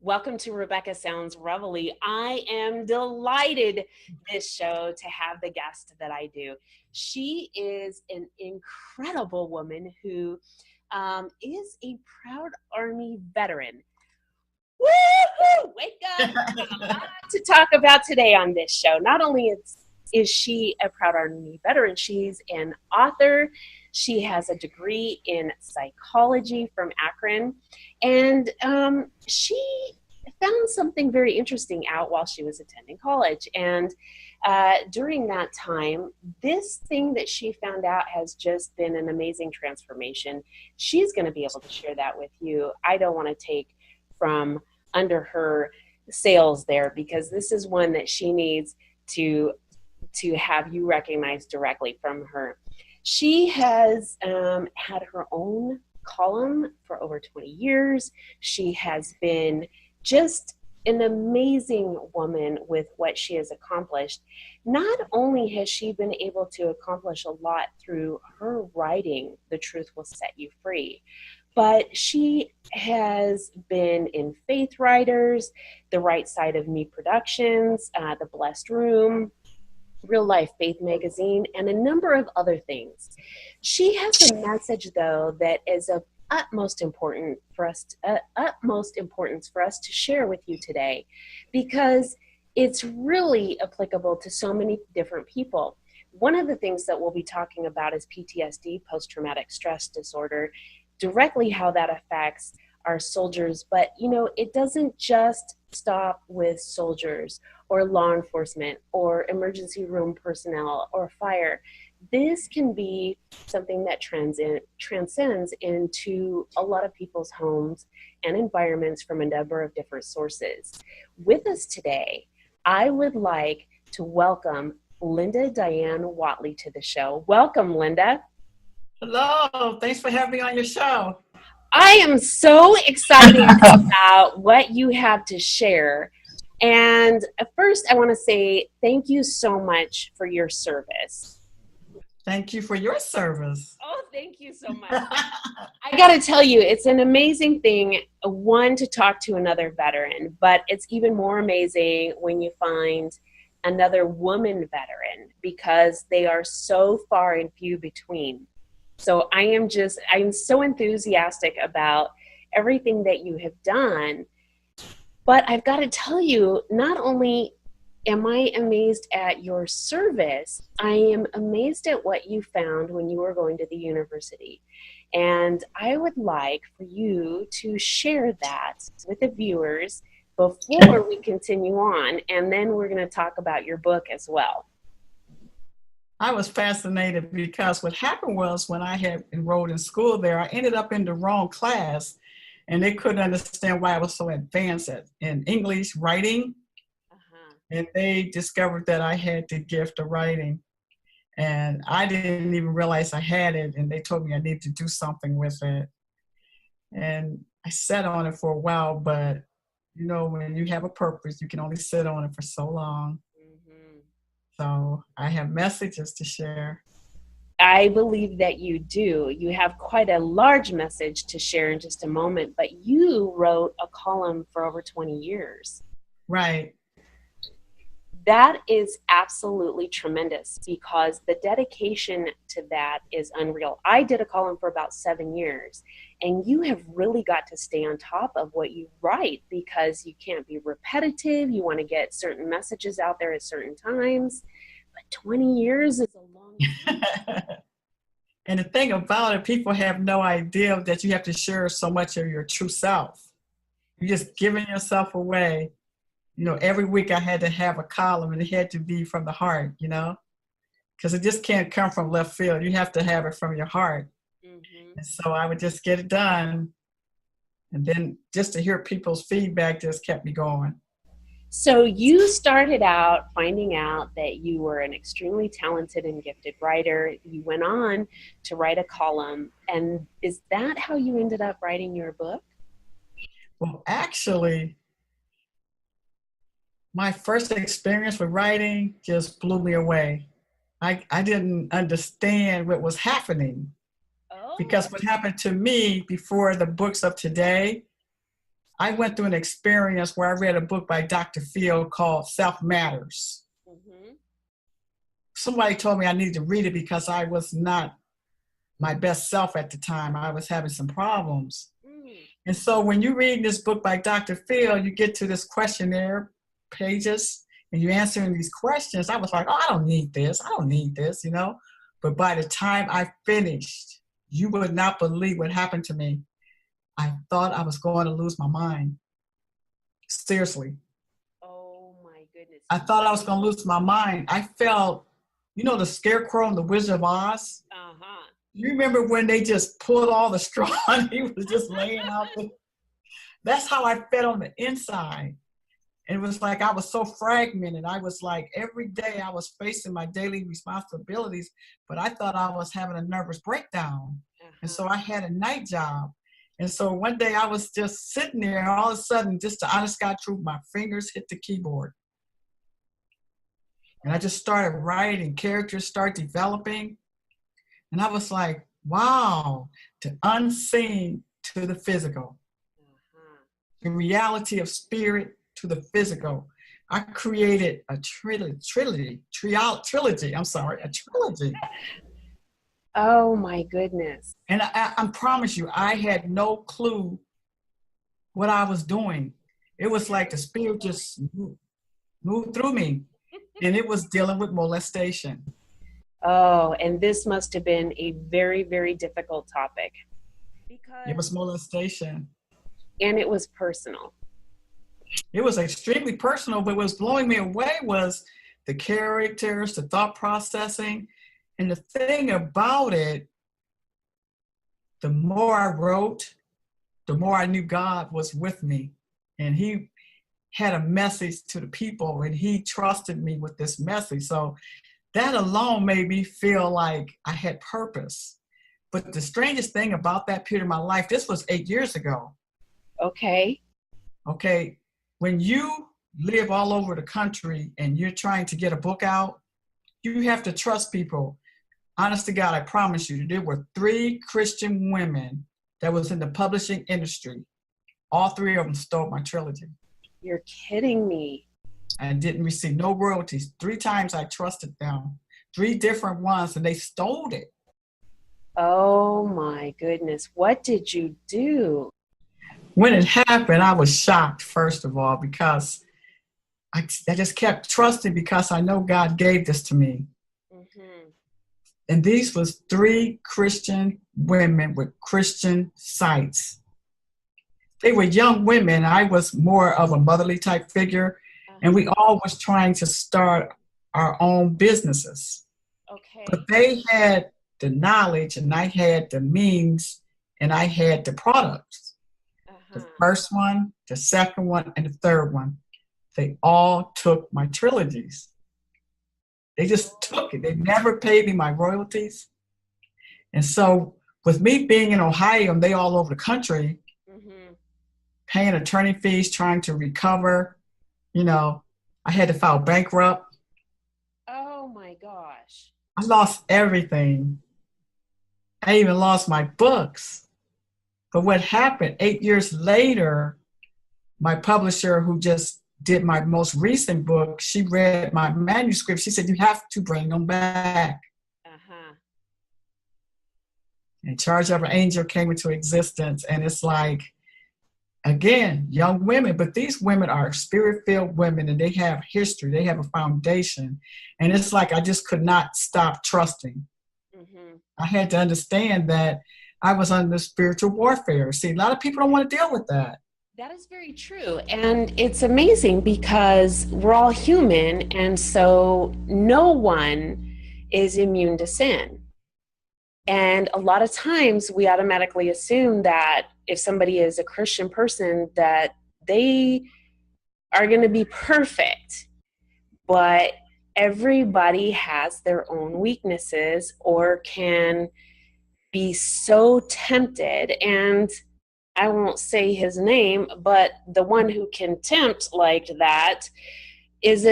Welcome to Rebecca Sounds Reveille. I am delighted this show to have the guest that I do. She is an incredible woman who is a proud Army veteran. Woo-hoo! Wake up! We've got a lot to talk about today on this show. Not only is she a proud Army veteran, she's an author. She has a degree in psychology from Akron, and she found something very interesting out while she was attending college. And during that time, this thing that she found out has just been an amazing transformation. She's going to be able to share that with you. I don't want to take from under her sails there, because this is one that she needs to have you recognize directly from her. She has had her own column for over 20 years. She has been just an amazing woman with what she has accomplished. Not only has she been able to accomplish a lot through her writing, The Truth Will Set You Free, but she has been in Faith Writers, The Right Side of Me Productions, The Blessed Room, Real Life Faith Magazine, and a number of other things. She has a message, though, that is of utmost importance for us to share with you today, because it's really applicable to so many different people. One of the things that we'll be talking about is PTSD, post-traumatic stress disorder, directly how that affects our soldiers. But, you know, it doesn't just stop with soldiers or law enforcement or emergency room personnel or fire. This can be something that transcends into a lot of people's homes and environments from a number of different sources. With us today, I would like to welcome Linda Diane Wattley to the show. Welcome, Linda. Hello, thanks for having me on your show. I am so excited about what you have to share. And first, I want to say thank you so much for your service. Thank you for your service. Oh, thank you so much. I got to tell you, it's an amazing thing, one, to talk to another veteran, but it's even more amazing when you find another woman veteran, because they are so far and few between. So I'm so enthusiastic about everything that you have done. But I've got to tell you, not only am I amazed at your service, I am amazed at what you found when you were going to the university. And I would like for you to share that with the viewers before we continue on. And then we're going to talk about your book as well. I was fascinated because what happened was, when I had enrolled in school there, I ended up in the wrong class, and they couldn't understand why I was so advanced in English writing. And they discovered that I had the gift of writing, and I didn't even realize I had it, and they told me I needed to do something with it. And I sat on it for a while, but you know, when you have a purpose, you can only sit on it for so long. So I have messages to share. I believe that you do. You have quite a large message to share in just a moment, but you wrote a column for over 20 years. Right. That is absolutely tremendous, because the dedication to that is unreal. I did a column for about 7 years, and you have really got to stay on top of what you write, because you can't be repetitive. You want to get certain messages out there at certain times, but 20 years is a long time. And the thing about it, people have no idea that you have to share so much of your true self. You're just giving yourself away. You know, every week I had to have a column and it had to be from the heart, you know, because it just can't come from left field. You have to have it from your heart. Mm-hmm. And so I would just get it done. And then just to hear people's feedback just kept me going. So you started out finding out that you were an extremely talented and gifted writer. You went on to write a column. And is that how you ended up writing your book? Well, actually, my first experience with writing just blew me away. I didn't understand what was happening, Oh. because what happened to me before the books of today, I went through an experience where I read a book by Dr. Phil called Self Matters. Mm-hmm. Somebody told me I needed to read it because I was not my best self at the time. I was having some problems. Mm. And so when you read this book by Dr. Phil, you get to this questionnaire pages and you're answering these questions. I was like, oh, I don't need this. I don't need this, you know. But by the time I finished, you would not believe what happened to me. I thought I was going to lose my mind. Seriously. Oh my goodness. I thought I was going to lose my mind. I felt, you know, the Scarecrow and the Wizard of Oz? Uh-huh. You remember when they just pulled all the straw and he was just laying out there? That's how I felt on the inside. And it was like I was so fragmented. I was like, every day I was facing my daily responsibilities, but I thought I was having a nervous breakdown. Uh-huh. And so I had a night job. And so one day I was just sitting there, and all of a sudden, just the honest God truth, my fingers hit the keyboard. And I just started writing, characters start developing. And I was like, wow, the unseen to the physical, the reality of spirit to the physical. I created a trilogy. Oh my goodness. And I promise you, I had no clue what I was doing. It was like the spirit just moved through me, and it was dealing with molestation. Oh, and this must have been a very, very difficult topic. Because it was molestation. And it was personal. It was extremely personal, but what was blowing me away was the characters, the thought processing. And the thing about it, the more I wrote, the more I knew God was with me. And he had a message to the people, and he trusted me with this message. So that alone made me feel like I had purpose. But the strangest thing about that period of my life, this was 8 years ago. Okay. Okay. When you live all over the country and you're trying to get a book out, you have to trust people. Honest to God, I promise you, there were 3 Christian women that was in the publishing industry. All 3 of them stole my trilogy. You're kidding me. I didn't receive no royalties. 3 times I trusted them. 3 different ones, and they stole it. Oh my goodness. What did you do? When it happened, I was shocked, first of all, because I just kept trusting, because I know God gave this to me. Mm-hmm. And these was 3 Christian women with Christian sights. They were young women. I was more of a motherly type figure. And we all was trying to start our own businesses. Okay. But they had the knowledge, and I had the means, and I had the products. Uh-huh. The first one, the second one, and the third one, they all took my trilogies. They just took it. They never paid me my royalties. And so with me being in Ohio, and they all over the country, mm-hmm. paying attorney fees, trying to recover, you know, I had to file bankrupt. Oh my gosh. I lost everything. I even lost my books. But what happened 8 years later, my publisher, who just did my most recent book, she read my manuscript. She said, you have to bring them back. Uh-huh. And Charge of an Angel came into existence. And it's like, again, young women, but these women are spirit-filled women, and they have history. They have a foundation. And it's like I just could not stop trusting. Mm-hmm. I had to understand that I was under spiritual warfare. See, a lot of people don't want to deal with that. That is very true. And it's amazing because we're all human. And so no one is immune to sin. And a lot of times we automatically assume that if somebody is a Christian person, that they are going to be perfect. But everybody has their own weaknesses or can be so tempted. And I won't say his name, but the one who can tempt like that is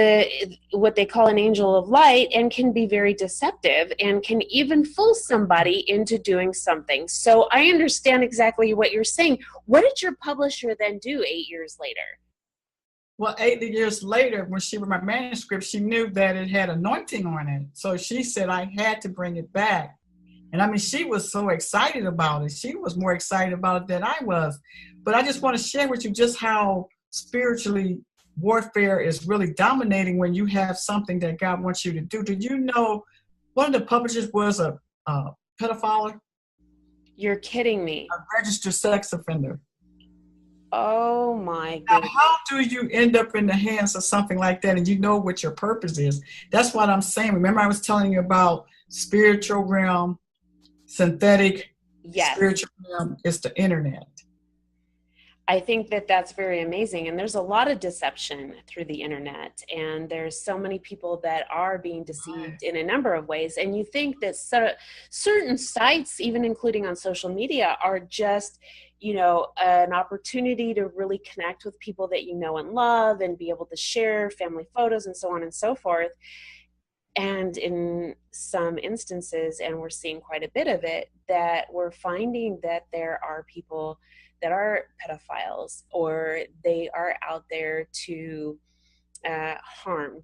what they call an angel of light, and can be very deceptive and can even fool somebody into doing something. So I understand exactly what you're saying. What did your publisher then do 8 years later? Well, 8 years later, when she read my manuscript, she knew that it had anointing on it. So she said I had to bring it back. And I mean, she was so excited about it. She was more excited about it than I was. But I just want to share with you just how spiritually warfare is really dominating when you have something that God wants you to do. Did you know one of the publishers was a pedophile? You're kidding me. A registered sex offender. Oh my Now, goodness. how do you end up in the hands of something like that and you know what your purpose is? That's what I'm saying. Remember I was telling you about spiritual realm, synthetic, Yes. spiritual realm is the internet. I think that that's very amazing. And there's a lot of deception through the internet. And there's so many people that are being deceived in a number of ways. And you think that certain sites, even including on social media, are just, you know, an opportunity to really connect with people that you know and love and be able to share family photos and so on and so forth. And in some instances, and we're seeing quite a bit of it, that we're finding that there are people that are pedophiles, or they are out there to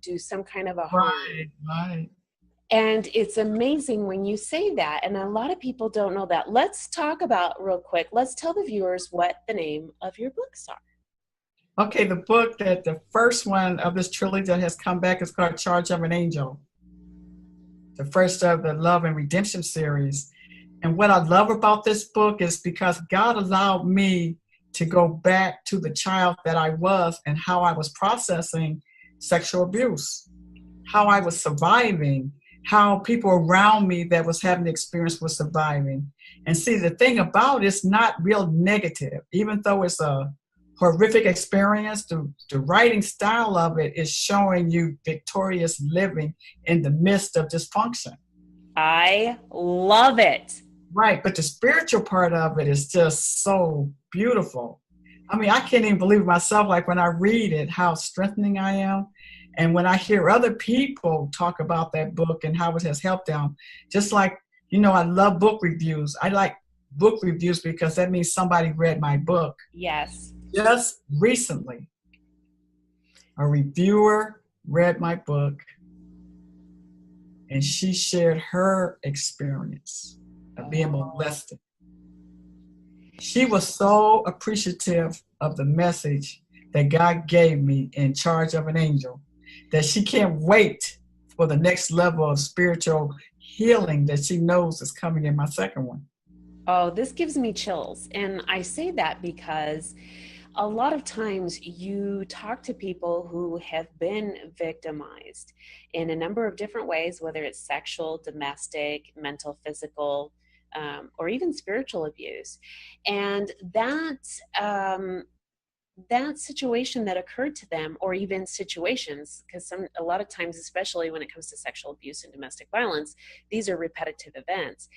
do some kind of a harm. Right. And it's amazing when you say that, and a lot of people don't know that. Let's talk about real quick, let's tell the viewers what the name of your books are. Okay, the book that the first one of this trilogy that has come back is called Charge of an Angel. The first of the Love and Redemption series. And what I love about this book is because God allowed me to go back to the child that I was and how I was processing sexual abuse, how I was surviving, how people around me that was having the experience was surviving. And see, the thing about it's not real negative, even though it's a horrific experience, the writing style of it is showing you victorious living in the midst of dysfunction. I love it. Right, but the spiritual part of it is just so beautiful. I mean, I can't even believe it myself, like when I read it, how strengthening I am. And when I hear other people talk about that book and how it has helped them, just like, you know, I love book reviews. I like book reviews because that means somebody read my book. Yes. Just recently, a reviewer read my book and she shared her experience of being molested. She was so appreciative of the message that God gave me in Charge of an Angel that she can't wait for the next level of spiritual healing that she knows is coming in my second one. Oh, this gives me chills. And I say that because a lot of times you talk to people who have been victimized in a number of different ways, whether it's sexual, domestic, mental, physical, or even spiritual abuse. And that situation that occurred to them, or even situations, because a lot of times, especially when it comes to sexual abuse and domestic violence, these are repetitive events.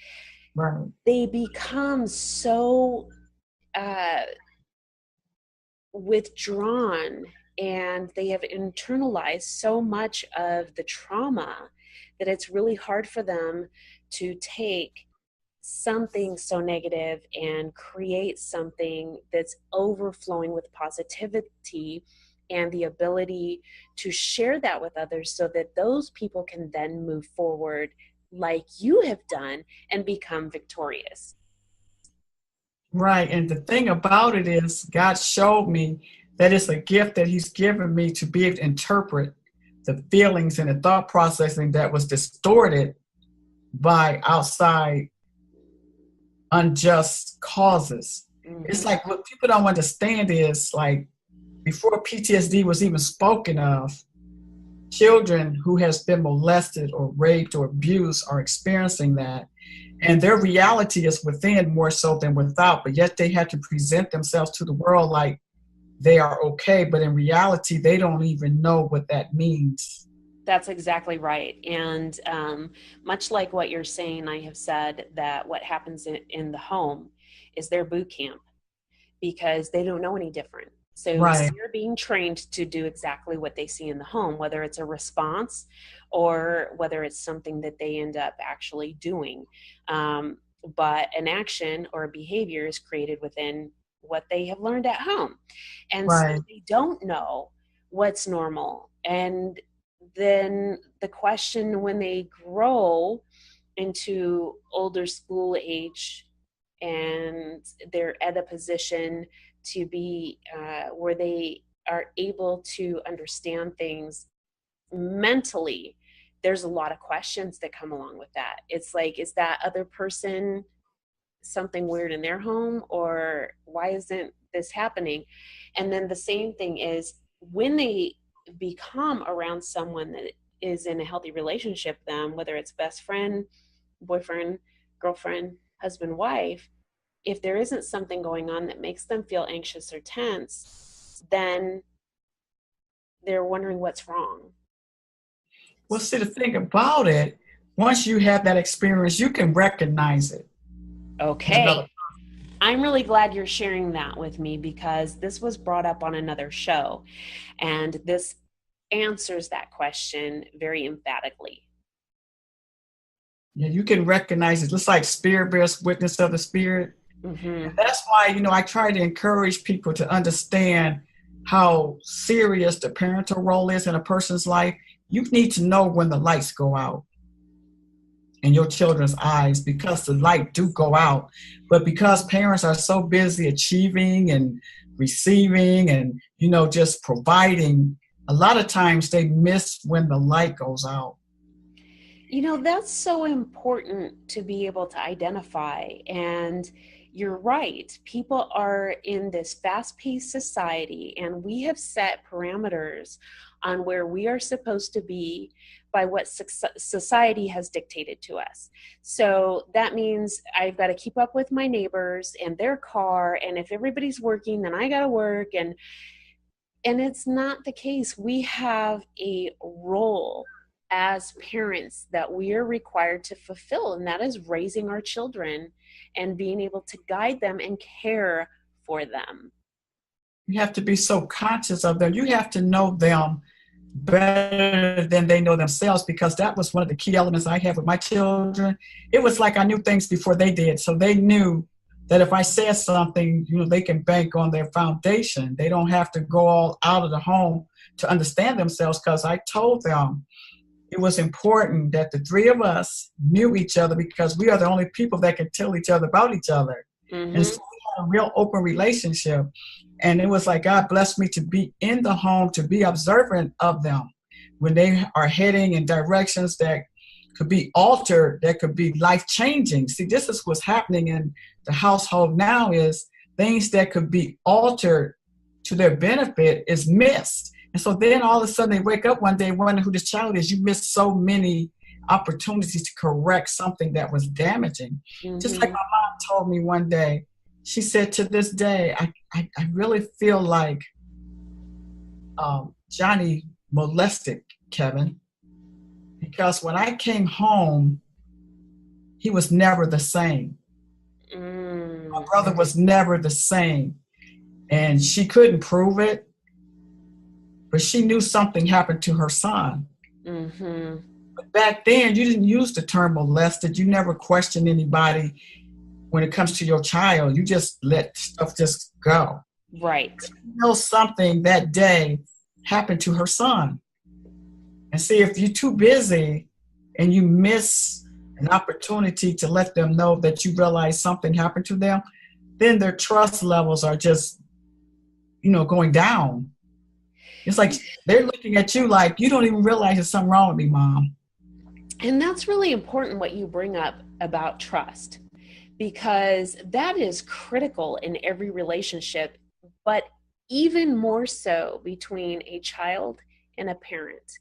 Right. They become so withdrawn, and they have internalized so much of the trauma that it's really hard for them to take something so negative and create something that's overflowing with positivity and the ability to share that with others so that those people can then move forward like you have done and become victorious. Right. And the thing about it is God showed me that it's a gift that he's given me to be able to interpret the feelings and the thought processing that was distorted by outside unjust causes. It's like what people don't understand is like before PTSD was even spoken of, children who has been molested or raped or abused are experiencing that. And their reality is within more so than without, but yet they have to present themselves to the world like they are okay, but in reality, they don't even know what that means. That's exactly right. And much like what you're saying, I have said that what happens in the home is their boot camp, because they don't know any different. So Right. they're being trained to do exactly what they see in the home, whether it's a response or whether it's something that they end up actually doing. But an action or a behavior is created within what they have learned at home. And so Right. they don't know what's normal. And then the question when they grow into older school age and they're at a position to be where they are able to understand things mentally, there's a lot of questions that come along with that. It's like, is that other person something weird in their home, or why isn't this happening? And then the same thing is when they become around someone that is in a healthy relationship with them, whether it's best friend, boyfriend, girlfriend, husband, wife, if there isn't something going on that makes them feel anxious or tense, then they're wondering what's wrong. Well, see, the thing about it, once you have that experience, you can recognize it. Okay. I'm really glad you're sharing that with me, because this was brought up on another show, and this answers that question very emphatically. Yeah, you can recognize it. It's like spirit bears witness of the spirit. Mm-hmm. That's why, I try to encourage people to understand how serious the parental role is in a person's life. You need to know when the lights go out in your children's eyes, because the light do go out. But because parents are so busy achieving and receiving and, just providing, a lot of times they miss when the light goes out. That's so important to be able to identify. And you're right. People are in this fast-paced society, and we have set parameters on where we are supposed to be by what society has dictated to us. So that means I've got to keep up with my neighbors and their car, and if everybody's working, then I got to work. And it's not the case. We have a role as parents that we are required to fulfill, and that is raising our children and being able to guide them and care for them. You have to be so conscious of them. You have to know them better than they know themselves, because that was one of the key elements I had with my children. It was like I knew things before they did. So they knew that if I said something, they can bank on their foundation. They don't have to go all out of the home to understand themselves, because I told them it was important that the three of us knew each other, because we are the only people that can tell each other about each other. Mm-hmm. And so we had a real open relationship. And it was like God blessed me to be in the home, to be observant of them when they are heading in directions that could be altered, that could be life-changing. See, this is what's happening in the household now, is things that could be altered to their benefit is missed. And so then all of a sudden they wake up one day wondering who this child is. You missed so many opportunities to correct something that was damaging. Mm-hmm. Just like my mom told me one day, she said, to this day, I really feel like Johnny molested Kevin, because when I came home, he was never the same. My brother was never the same. And she couldn't prove it, but she knew something happened to her son. Mm-hmm. But back then, you didn't use the term molested. You never questioned anybody when it comes to your child. You just let stuff just go. Right. Something that day happened to her son. And see, if you're too busy and you miss an opportunity to let them know that you realize something happened to them, then their trust levels are just, going down. It's like they're looking at you like, you don't even realize there's something wrong with me, Mom. And that's really important what you bring up about trust, because that is critical in every relationship, but even more so between a child and a parent,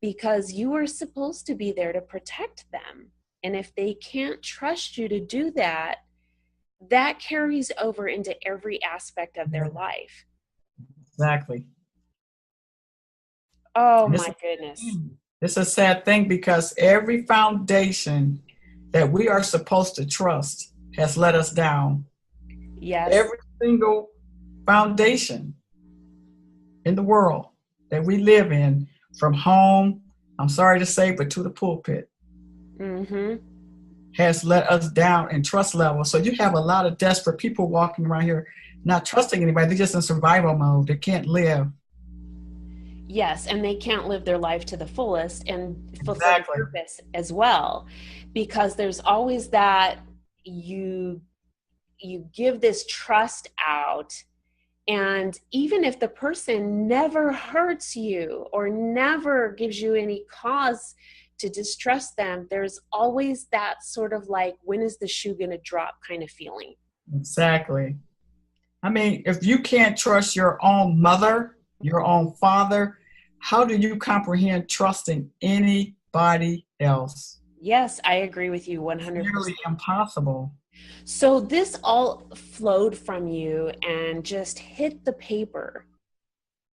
because you are supposed to be there to protect them. And if they can't trust you to do that, that carries over into every aspect of their life. Exactly. Oh my goodness. It's a sad thing because every foundation that we are supposed to trust has let us down. Yes. Every single foundation in the world that we live in, from home, I'm sorry to say, but to the pulpit, has let us down in trust level. So you have a lot of desperate people walking around here not trusting anybody. They're just in survival mode. They can't live. Yes, and they can't live their life to the fullest and fulfill the purpose as well, because there's always that you give this trust out, and even if the person never hurts you or never gives you any cause to distrust them, there's always that sort of like, when is the shoe going to drop kind of feeling. Exactly. I mean, if you can't trust your own mother, your own father, how do you comprehend trusting anybody else? Yes, I agree with you 100%. It's nearly impossible. So this all flowed from you and just hit the paper,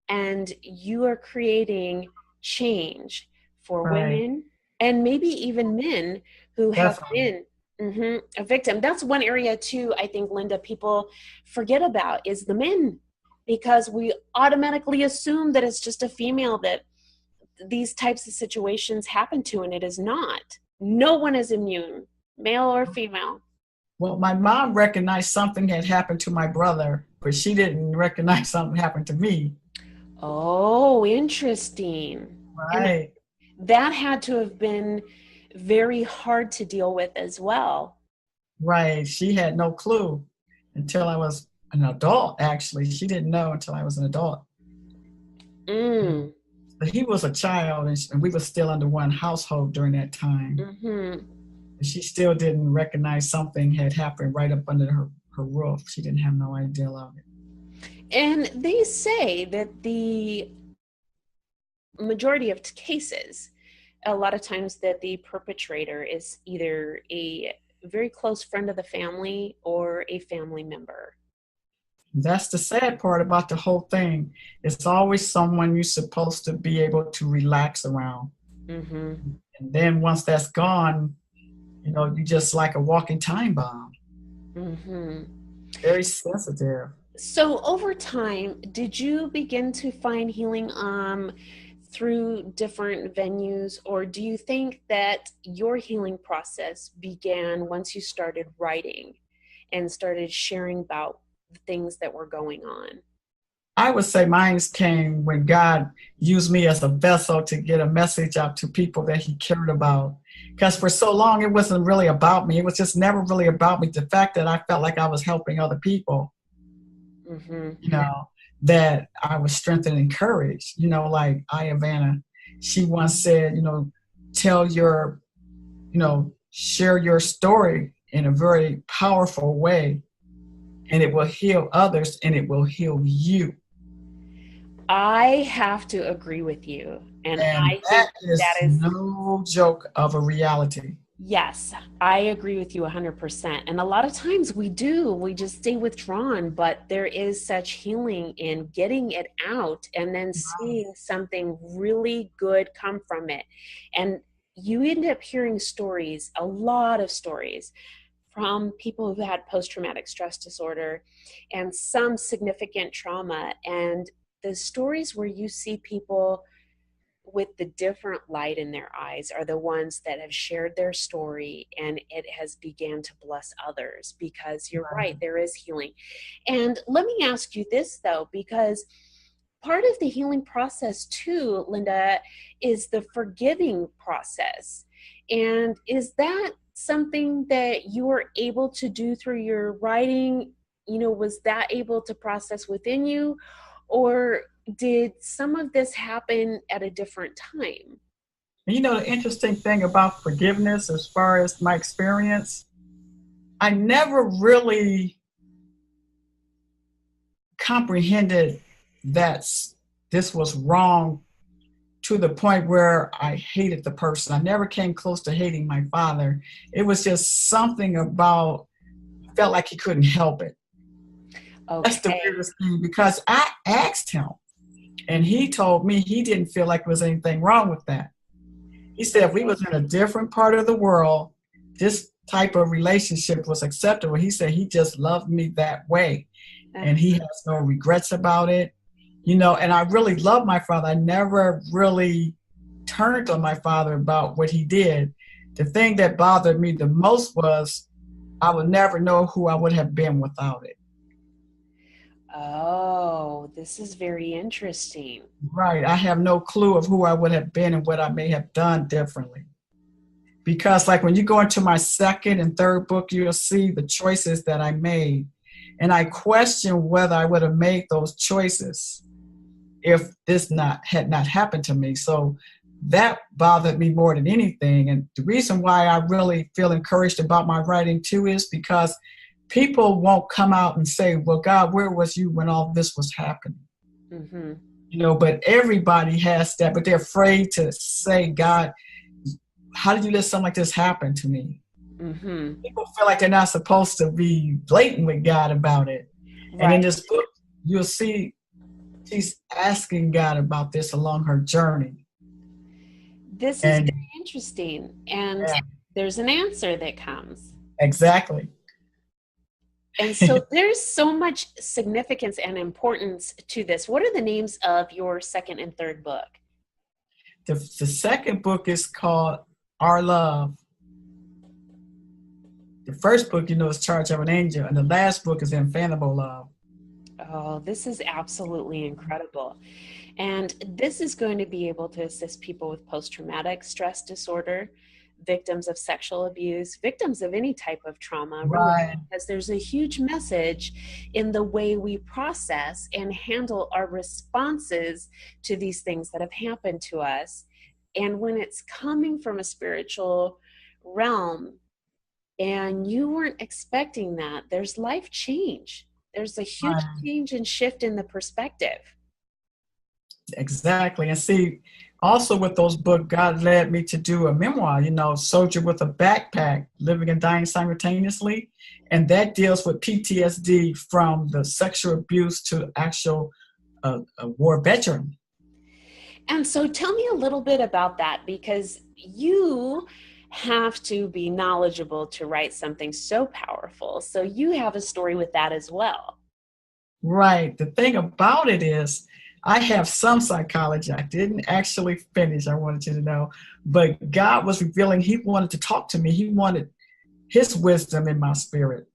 and you are creating change for women and maybe even men who have been a victim. That's one area too, I think, Linda, people forget about is the men, because we automatically assume that it's just a female that these types of situations happen to, and it is not. No one is immune, male or female. Well, my mom recognized something had happened to my brother, but she didn't recognize something happened to me. Oh, interesting. Right. And that had to have been very hard to deal with as well. Right. She had no clue until I was an adult, actually. She didn't know until I was an adult. But he was a child, and we were still under one household during that time. She still didn't recognize something had happened right up under her roof. She didn't have no idea of it. And they say that the majority of cases, a lot of times, that the perpetrator is either a very close friend of the family or a family member. That's the sad part about the whole thing. It's always someone you're supposed to be able to relax around. And then once that's gone, you know, you're just like a walking time bomb. Very sensitive. So over time, did you begin to find healing through different venues, or do you think that your healing process began once you started writing and started sharing about the things that were going on? I would say mine came when God used me as a vessel to get a message out to people that he cared about. Because for so long, it wasn't really about me. It was just never really about me. The fact that I felt like I was helping other people, you know, that I was strengthened and encouraged. You know, like Ivana, she once said, you know, share your story in a very powerful way, and it will heal others and it will heal you. I have to agree with you. And I that think that is no joke of a reality. Yes, I agree with you 100%. And a lot of times we just stay withdrawn, but there is such healing in getting it out and then seeing something really good come from it. And you end up hearing stories, a lot of stories, from people who've had post-traumatic stress disorder and some significant trauma. And the stories where you see people with the different light in their eyes are the ones that have shared their story, and it has began to bless others, because you're right, there is healing. And let me ask you this though, because part of the healing process too, Linda, is the forgiving process. And is that something that you were able to do through your writing? You know, was that able to process within you, or did some of this happen at a different time? And you know, the interesting thing about forgiveness, as far as my experience, I never really comprehended that this was wrong to the point where I hated the person. I never came close to hating my father. It was just something about, I felt like he couldn't help it. Okay. That's the weirdest thing, because I asked him and he told me he didn't feel like there was anything wrong with that. He said if we was in a different part of the world, this type of relationship was acceptable. He said he just loved me that way and he has no regrets about it. You know, and I really love my father. I never really turned on my father about what he did. The thing that bothered me the most was I would never know who I would have been without it. Oh, this is very interesting. Right. I have no clue of who I would have been and what I may have done differently. Because like when you go into my second and third book, you'll see the choices that I made. And I question whether I would have made those choices if this had not happened to me. So that bothered me more than anything. And the reason why I really feel encouraged about my writing too is because people won't come out and say, well, God, where was you when all this was happening? Mm-hmm. You know, but everybody has that, but they're afraid to say, God, how did you let something like this happen to me? Mm-hmm. People feel like they're not supposed to be blatant with God about it. Right. And in this book, you'll see she's asking God about this along her journey. This is very interesting. And there's an answer that comes. Exactly. And so there's so much significance and importance to this. What are the names of your second and third book? The second book is called Our Love. The first book, you know, is Charge of an Angel. And the last book is Infallible Love. Oh, this is absolutely incredible. And this is going to be able to assist people with post-traumatic stress disorder, victims of sexual abuse, victims of any type of trauma, right. Really, because there's a huge message in the way we process and handle our responses to these things that have happened to us. And when it's coming from a spiritual realm and you weren't expecting that, there's life change. There's a huge change and shift in the perspective. Exactly. And see, also with those books, God led me to do a memoir, you know, Soldier with a Backpack, Living and Dying Simultaneously. And that deals with PTSD from the sexual abuse to actual a war veteran. And so tell me a little bit about that, because you have to be knowledgeable to write something so powerful. So you have a story with that as well. Right. The thing about it is I have some psychology. I didn't actually finish, I wanted you to know, but God was revealing, he wanted to talk to me. He wanted his wisdom in my spirit,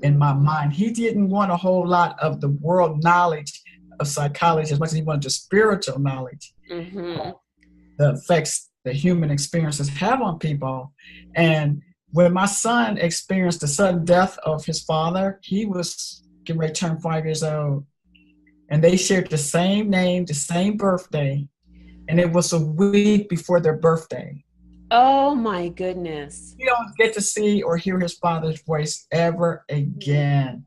in my mind. He didn't want a whole lot of the world knowledge of psychology as much as he wanted the spiritual knowledge. Mm-hmm. The effects that human experiences have on people. And when my son experienced the sudden death of his father, he was getting ready to turn 5 years old. And they shared the same name, the same birthday. And it was a week before their birthday. Oh my goodness. You don't get to see or hear his father's voice ever again.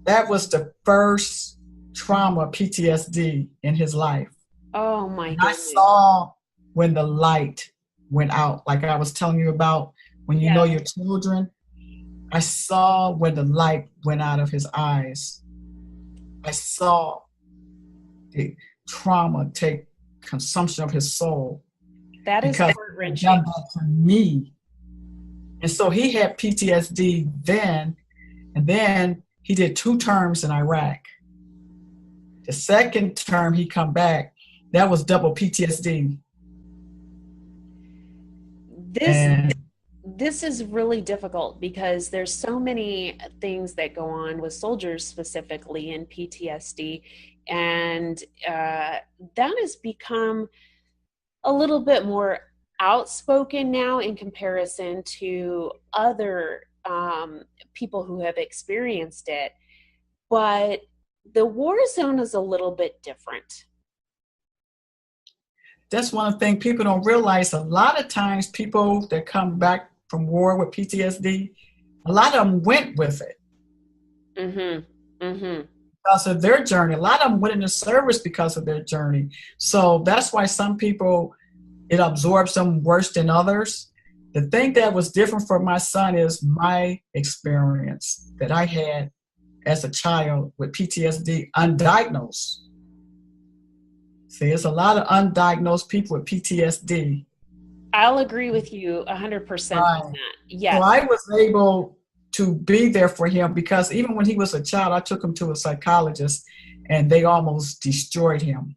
That was the first trauma, PTSD, in his life. Oh my goodness. I saw when the light went out, like I was telling you about when you know your children. I saw when the light went out of his eyes. I saw the trauma take consumption of his soul. That is heart-wrenching. Done that to me. And so he had PTSD then, and then he did 2 terms in Iraq. The second term he come back, that was double PTSD. This is really difficult because there's so many things that go on with soldiers specifically in PTSD, and that has become a little bit more outspoken now in comparison to other people who have experienced it. But the war zone is a little bit different. That's one thing people don't realize. A lot of times people that come back from war with PTSD, a lot of them went with it. Because of their journey. A lot of them went into service because of their journey. So that's why some people, it absorbs them worse than others. The thing that was different for my son is my experience that I had as a child with PTSD, undiagnosed. See, there's a lot of undiagnosed people with PTSD. I'll agree with you 100% on that. Yes. So I was able to be there for him because even when he was a child, I took him to a psychologist and they almost destroyed him.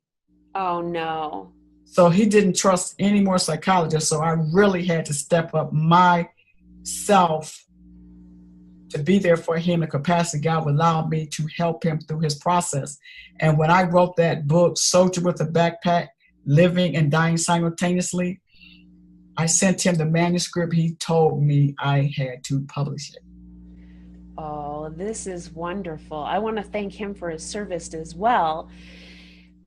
Oh, no. So he didn't trust any more psychologists. So I really had to step up myself to be there for him. The capacity God would allow me to help him through his process. And when I wrote that book, Soldier with a Backpack, Living and Dying Simultaneously, I sent him the manuscript. He told me I had to publish it. Oh, this is wonderful. I want to thank him for his service as well.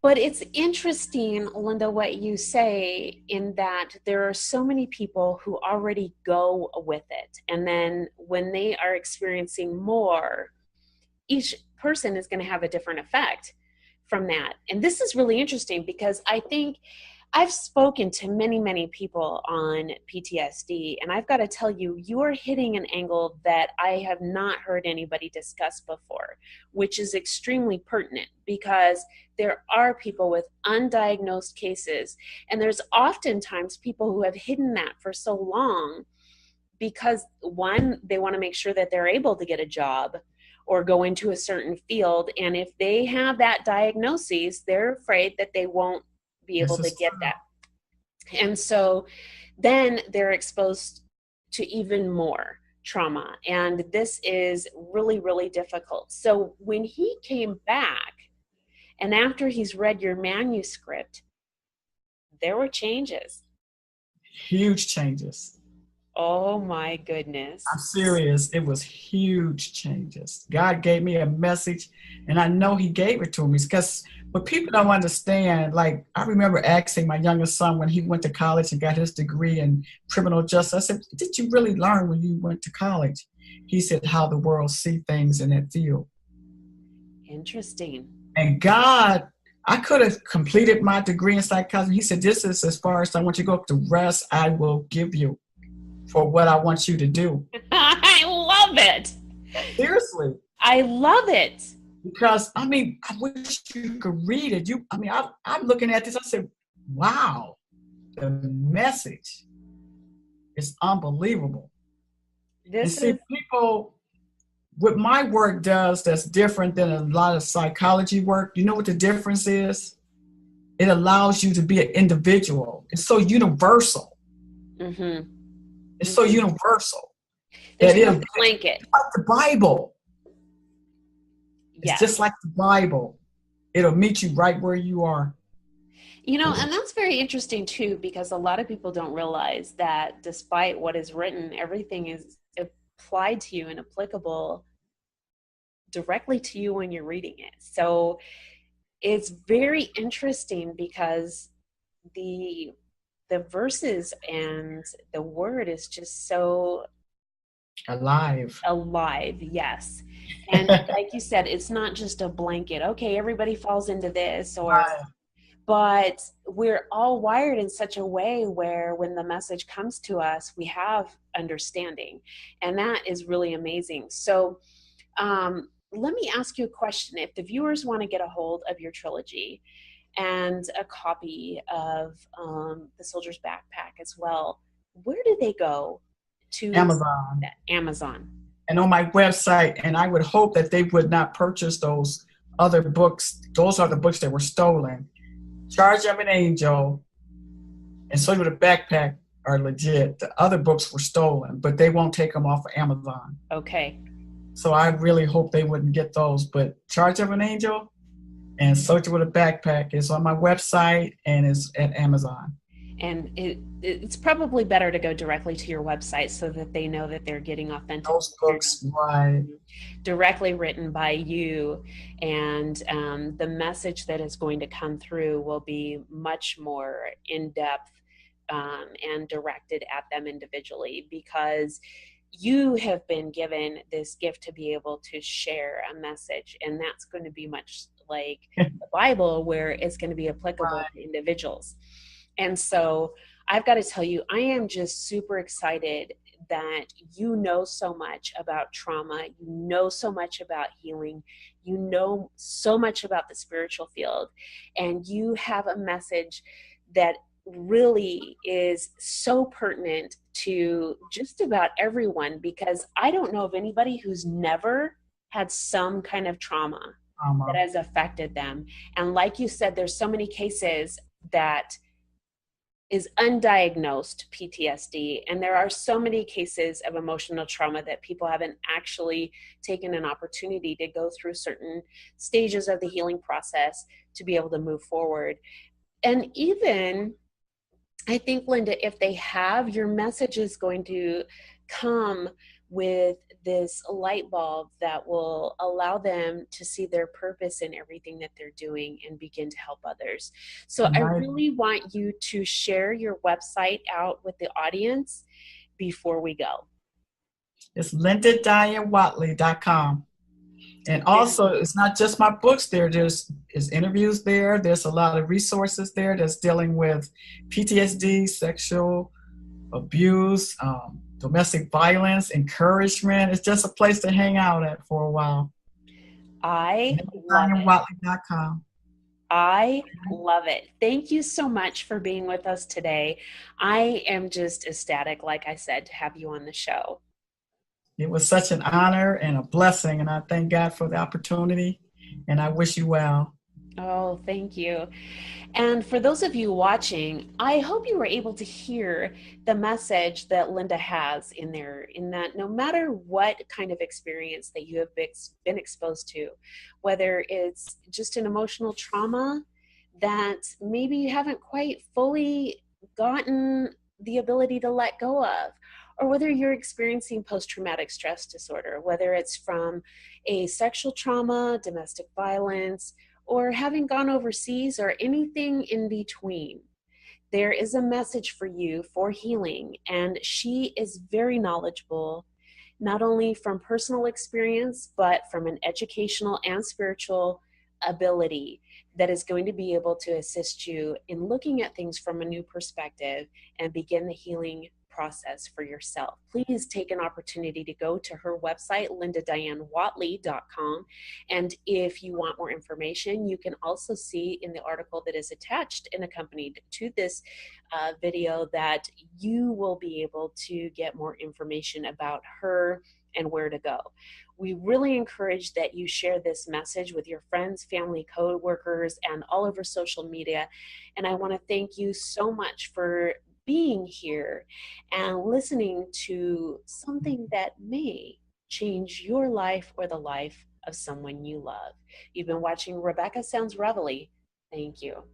But it's interesting, Linda, what you say in that there are so many people who already go with it. And then when they are experiencing more, each person is going to have a different effect from that. And this is really interesting because I think I've spoken to many, many people on PTSD, and I've got to tell you, you are hitting an angle that I have not heard anybody discuss before, which is extremely pertinent because there are people with undiagnosed cases, and there's oftentimes people who have hidden that for so long because, one, they want to make sure that they're able to get a job or go into a certain field, and if they have that diagnosis, they're afraid that they won't be able to get that. And so then they're exposed to even more trauma. And this is really, really difficult. So when he came back, and after he's read your manuscript, there were changes. Huge changes. Oh my goodness. I'm serious. It was huge changes. God gave me a message, and I know he gave it to me because what people don't understand, like I remember asking my youngest son when he went to college and got his degree in criminal justice, I said, did you really learn when you went to college? He said, how the world see things in that field. Interesting. And God, I could have completed my degree in psychology. He said, this is as far as I want you to go. The rest I will give you for what I want you to do. I love it. Seriously. I love it. Because, I mean, I wish you could read it. I'm looking at this, I said, wow, the message is unbelievable. People, what my work does that's different than a lot of psychology work, you know what the difference is? It allows you to be an individual. It's so universal. Mm-hmm. It's so universal. There's no blanket. It's like the Bible. It's yes. just like the Bible. It'll meet you right where you are. You know, and that's very interesting too, because a lot of people don't realize that despite what is written, everything is applied to you and applicable directly to you when you're reading it. So it's very interesting because the verses and the word is just so alive, yes. And like you said, it's not just a blanket, okay, everybody falls into this, or but we're all wired in such a way where when the message comes to us, we have understanding, and that is really amazing. So let me ask you a question. If the viewers want to get a hold of your trilogy and a copy of The Soldier's Backpack as well, where do they go? To Amazon. And on my website, and I would hope that they would not purchase those other books. Those are the books that were stolen. Charge of an Angel and Soldier with a Backpack are legit. The other books were stolen, but they won't take them off of Amazon. Okay. So I really hope they wouldn't get those. But Charge of an Angel and Soldier with a Backpack is on my website and is at Amazon. And it's probably better to go directly to your website so that they know that they're getting authentic. Those books, right. Directly written by you, and the message that is going to come through will be much more in-depth and directed at them individually, because you have been given this gift to be able to share a message, and that's going to be much like the Bible, where it's going to be applicable to individuals. And so I've got to tell you, I am just super excited that you know so much about trauma, you know so much about healing, you know so much about the spiritual field, and you have a message that really is so pertinent to just about everyone, because I don't know of anybody who's never had some kind of trauma that has affected them. And like you said, there's so many cases that is undiagnosed PTSD, and there are so many cases of emotional trauma that people haven't actually taken an opportunity to go through certain stages of the healing process to be able to move forward. And even, I think, Linda, if they have, your message is going to come with this light bulb that will allow them to see their purpose in everything that they're doing and begin to help others. So I really want you to share your website out with the audience before we go. It's LindaDianeWattley.com. And also, it's not just my books there. There's interviews there. There's a lot of resources there that's dealing with PTSD, sexual abuse, domestic violence, encouragement. It's just a place to hang out at for a while. I love it. I love it. Thank you so much for being with us today. I am just ecstatic, like I said, to have you on the show. It was such an honor and a blessing, and I thank God for the opportunity, and I wish you well. Oh, thank you. And for those of you watching, I hope you were able to hear the message that Linda has in there, in that no matter what kind of experience that you have been exposed to, whether it's just an emotional trauma that maybe you haven't quite fully gotten the ability to let go of, or whether you're experiencing post-traumatic stress disorder, whether it's from a sexual trauma, domestic violence, or having gone overseas, or anything in between, there is a message for you for healing. And she is very knowledgeable, not only from personal experience, but from an educational and spiritual ability that is going to be able to assist you in looking at things from a new perspective and begin the healing process for yourself. Please take an opportunity to go to her website, LindaDianeWattley.com. And if you want more information, you can also see in the article that is attached and accompanied to this video that you will be able to get more information about her and where to go. We really encourage that you share this message with your friends, family, co-workers, and all over social media. And I want to thank you so much for being here and listening to something that may change your life or the life of someone you love. You've been watching Rebecca Sounds Reveille. Thank you.